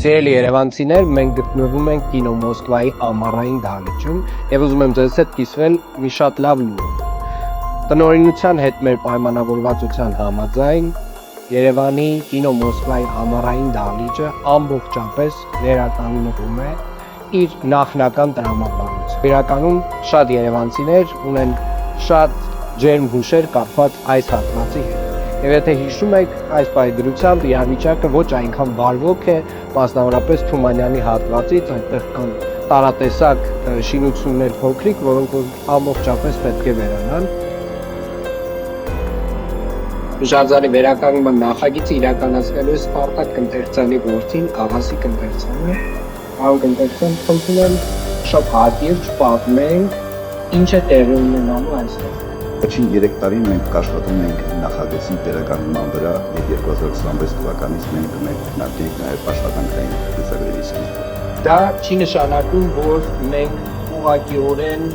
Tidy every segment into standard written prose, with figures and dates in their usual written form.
Սիրելի երևանցիներ, մենք գտնվում ենք կինո Մոսկվայի ամառային դահլիճում եւ ուզում եմ ձեզ հետ կիսվել մի շատ լավ լուրով։ Տնօրինության հետ մեր պայմանավորվածության համաձայն Երևանի կինո Մոսկվայի ամառային դահլիճը ամբողջապես վերականգնվում է իր նախնական տրամաբանությամբ։ Իրականում շատ երևանցիներ ունեն շատ ջերմ հուշեր կապված այս հատվածի հետ։ Եվ եթե հիշում եք, այս պայմանությամբ իրավիճակը ոչ այնքան բարվոք է, մասնավորապես Թումանյանի հատվածից, այնտեղ կան տարատեսակ շինություններ փոքրիկ, որոնք ամբողջապես պետք է վերանան։ Հուշարձանի վերականգնման նախագիծը իրականացնելու է Սպարտակ Կնտերցյանի որդին Աղասիկ Կնտերցյանը։ Աղա Կնտերցյան, խնդրում եմ շատ հակիրճ պատմենք, ինչ է տեղի ունենալու այստեղ։ Վերջին 3 տարին մենք աշխատում ենք նախագծի վերականգնման վրա եւ 2026 թվականից մենք կմեկնարկենք նաեւ աշխատանքային ծրագրերի սկիզբը։ Դա չի նշանակում, որ մենք ուղղակիորեն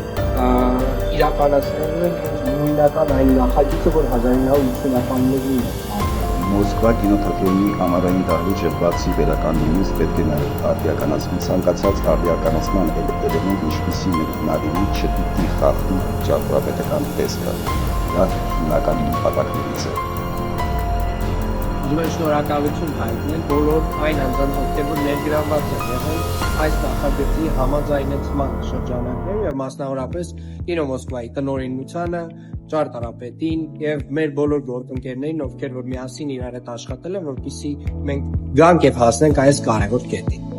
իրականացնելու ենք նույնական այն նախագիծը, որ 1980-ականներին է։ Մոսկվա կինոթատրոնի ամառային դահլիճը բացի վերականգնումից պետք է նաև արդիականացվի ցանկացած արդիականացման էլեմենտ, ինչպիսի նավիրի չպիտի խախտի ճարտարապետական տեսքը։ Դա հիմնական նպատակներից է։ Ուզում եմ շնորհակալություն հայտնել բոլոր այն անձանց, ովքեր ներգրավված են եղել այս նախագծի համաձայնեցման շրջանակներում եւ մասնավորապես կինո Մոսկվայի տնօրինությանը, ճարտարապետին եւ մեր բոլոր գործընկերներին, ովքեր որ միասին իրար հետ աշխատել են, որպեսզի մենք գանք եւ հասնենք այս կարևոր կետին։